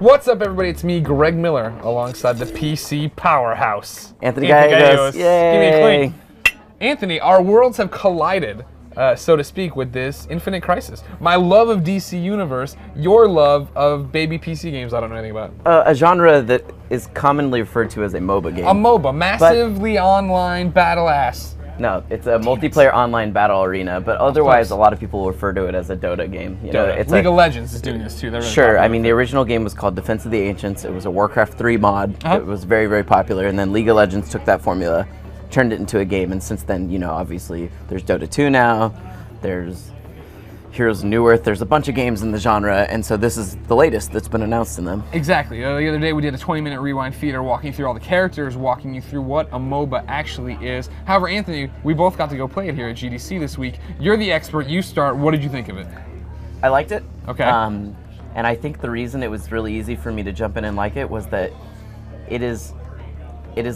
What's up, everybody? It's me, Greg Miller, alongside the PC powerhouse, Anthony Gallegos. Yay! Give me a clink. Anthony, our worlds have collided, so to speak, with this Infinite Crisis. My love of DC Universe, your love of baby PC games I don't know anything about. A genre that is commonly referred to as a MOBA game. A MOBA, massively online battle ass. No, it's a multiplayer online battle arena, but otherwise a lot of people refer to it as a DOTA game. You know, it's League of Legends is doing this too. Really sure, I mean the original game was called Defense of the Ancients. It was a Warcraft 3 mod. It was very, very popular, and then League of Legends took that formula, turned it into a game, and since then, you know, obviously there's Dota 2 now, there's Heroes of New Earth, there's a bunch of games in the genre, and so this is the latest that's been announced in them. Exactly. The other day we did a 20-minute rewind feeder walking through all the characters, walking you through what a MOBA actually is. However, Anthony, we both got to go play it here at GDC this week. You're the expert, you start. What did you think of it? I liked it. Okay. And I think the reason it was really easy for me to jump in and like it was that it is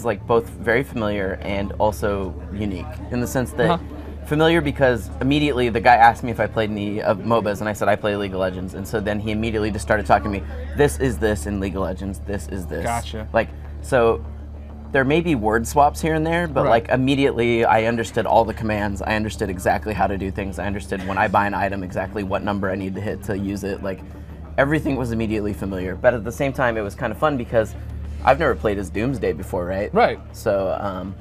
like both very familiar and also unique in the sense that familiar because immediately the guy asked me if I played any of MOBAs, and I said I play League of Legends, and so then he immediately just started talking to me. This is this in League of Legends. This is this. Gotcha. Like, so there may be word swaps here and there, but like immediately I understood all the commands. I understood exactly how to do things. I understood when I buy an item exactly what number I need to hit to use it. Like, everything was immediately familiar. But at the same time, it was kind of fun because I've never played as Doomsday before, right? Right. So,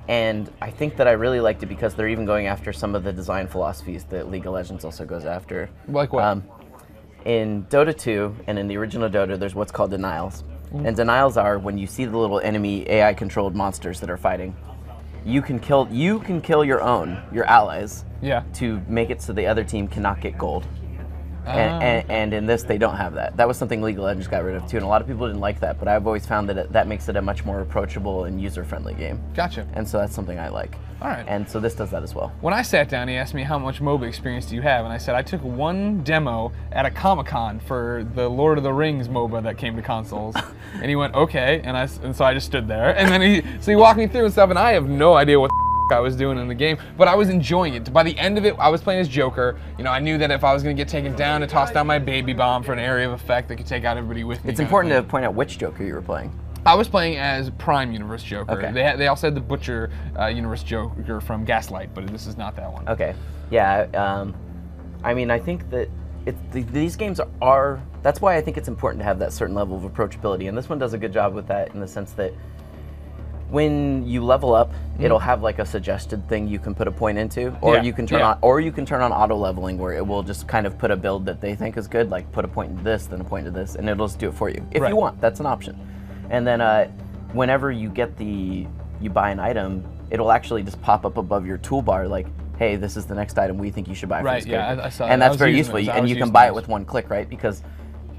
and I think that I really liked it because they're even going after some of the design philosophies that League of Legends also goes after. Like what? In Dota 2 and in the original Dota, there's what's called denials. And denials are when you see the little enemy AI-controlled monsters that are fighting, you can kill your allies, to make it so the other team cannot get gold. And in this, they don't have that. That was something League of Legends got rid of too, and a lot of people didn't like that, but I've always found that that makes it a much more approachable and user-friendly game. Gotcha. And so that's something I like. All right. And so this does that as well. When I sat down, he asked me how much MOBA experience do you have, and I said I took one demo at a Comic-Con for the Lord of the Rings MOBA that came to consoles, and he went, okay, and so I just stood there, and then he walked me through and stuff, and I have no idea what I was doing in the game, but I was enjoying it. By the end of it, I was playing as Joker. You know, I knew that if I was going to get taken down, to toss down my baby bomb for an area of effect that could take out everybody with me. It's important to point out which Joker you were playing. I was playing as Prime Universe Joker. Okay. They also had the Butcher Universe Joker from Gaslight, but this is not that one. Okay. Yeah. I mean, I think that these games are. That's why I think it's important to have that certain level of approachability, and this one does a good job with that in the sense that when you level up, it'll have like a suggested thing you can put a point into, or you can turn on, auto leveling where it will just kind of put a build that they think is good, like put a point into this, then a point into this, and it'll just do it for you if you want. That's an option. And then whenever you buy an item, it'll actually just pop up above your toolbar like, hey, this is the next item we think you should buy for this character. I saw that. And that's very useful, and you can buy it with one click, right? Because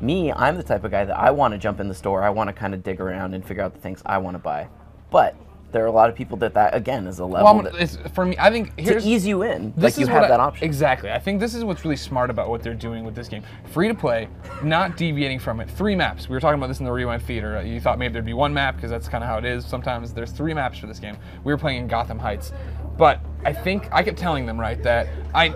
I'm the type of guy that I want to jump in the store, I want to kind of dig around and figure out the things I want to buy. But there are a lot of people that again is a level for me, I think to ease you in, like you have that option. Exactly. I think this is what's really smart about what they're doing with this game. Free to play, not deviating from it. 3 maps. We were talking about this in the rewind feeder. You thought maybe there'd be 1 map because that's kind of how it is. Sometimes there's 3 maps for this game. We were playing in Gotham Heights. But I think I kept telling them, right, that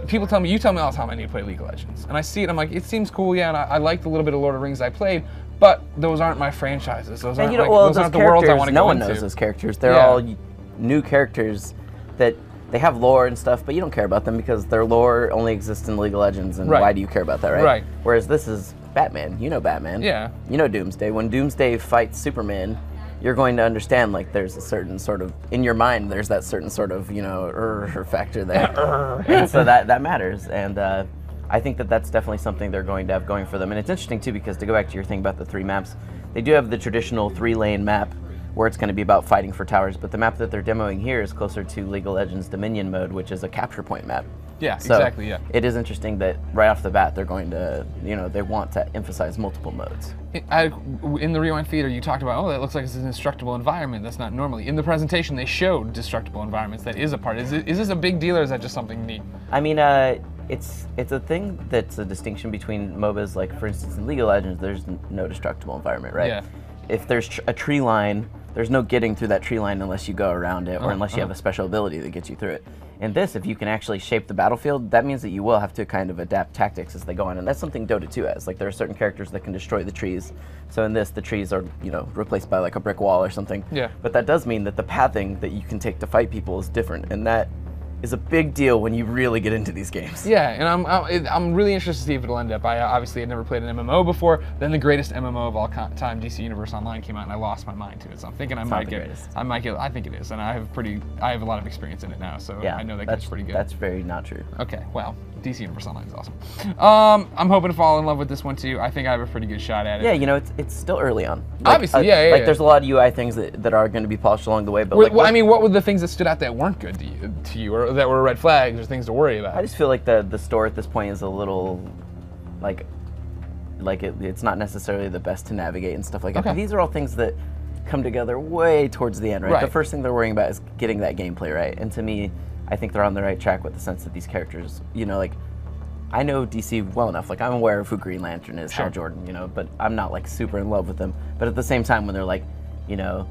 people tell me, you tell me all the time I need to play League of Legends. And I see it, I'm like, it seems cool, yeah, and I liked the little bit of Lord of the Rings I played, but those aren't my franchises. Those aren't, those aren't the worlds I want to go into. No one knows those characters. They're all new characters that they have lore and stuff, but you don't care about them because their lore only exists in League of Legends, and why do you care about that, right? Right. Whereas this is Batman. You know Batman. Yeah. You know Doomsday. When Doomsday fights Superman, you're going to understand, like, there's a certain sort of, in your mind, there's that certain sort of, you know, factor there. And so that matters. And I think that that's definitely something they're going to have going for them. And it's interesting, too, because to go back to your thing about the 3 maps, they do have the traditional 3-lane map where it's going to be about fighting for towers, but the map that they're demoing here is closer to League of Legends Dominion mode, which is a capture point map. Yeah, so exactly, yeah. It is interesting that right off the bat they're going to, you know, they want to emphasize multiple modes. In the rewind feeder, you talked about, oh, that looks like it's an indestructible environment. That's not normally. In the presentation, they showed destructible environments. That is a part. Is this a big deal, or is that just something neat? I mean, it's a thing that's a distinction between MOBAs. Like, for instance, in League of Legends, there's no destructible environment, right? Yeah. If there's a tree line, there's no getting through that tree line unless you go around it, or unless you have a special ability that gets you through it. In this, if you can actually shape the battlefield, that means that you will have to kind of adapt tactics as they go on, and that's something Dota 2 has. Like, there are certain characters that can destroy the trees. So in this, the trees are, you know, replaced by like a brick wall or something. Yeah. But that does mean that the pathing that you can take to fight people is different, and that is a big deal when you really get into these games. Yeah, and I'm really interested to see if it'll end up. I obviously had never played an MMO before. Then the greatest MMO of all time, DC Universe Online, came out, and I lost my mind to it. So I'm thinking I might get. I think it is, and I have a lot of experience in it now, so yeah, I know that gets pretty good. That's very not true. Okay, well, DC Universe Online is awesome. I'm hoping to fall in love with this one too. I think I have a pretty good shot at it. Yeah, you know, it's still early on. Like, obviously, like there's a lot of UI things that are going to be polished along the way, but like, I mean, what were the things that stood out that weren't good to you, or that were red flags or things to worry about? I just feel like the store at this point is a little like it's not necessarily the best to navigate and stuff like that. But these are all things that come together way towards the end, right? The first thing they're worrying about is getting that gameplay right. And to me, I think they're on the right track with the sense that these characters, you know, like, I know DC well enough. Like, I'm aware of who Green Lantern is, Hal Jordan, you know, but I'm not like super in love with him. But at the same time, when they're like, you know,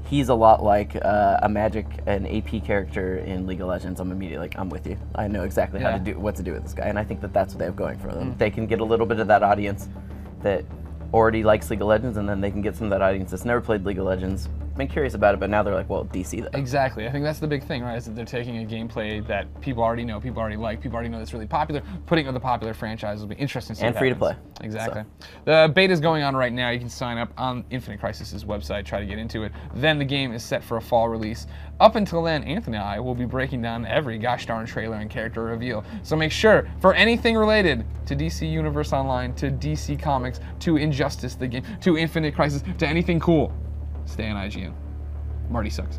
he's a lot like an AP character in League of Legends, I'm immediately like, I'm with you. I know exactly what to do with this guy, and I think that that's what they have going for them. They can get a little bit of that audience that already likes League of Legends, and then they can get some of that audience that's never played League of Legends, been curious about it, but now they're like, well, DC though. Exactly. I think that's the big thing, right? Is that they're taking a gameplay that people already know, people already like, people already know that's really popular, putting it with a popular franchise will be interesting to see. And free to play. Exactly. So. The beta is going on right now. You can sign up on Infinite Crisis' website, try to get into it. Then the game is set for a fall release. Up until then, Anthony and I will be breaking down every gosh darn trailer and character reveal. So make sure, for anything related to DC Universe Online, to DC Comics, to Injustice the game, to Infinite Crisis, to anything cool, stay on IGN. Marty sucks.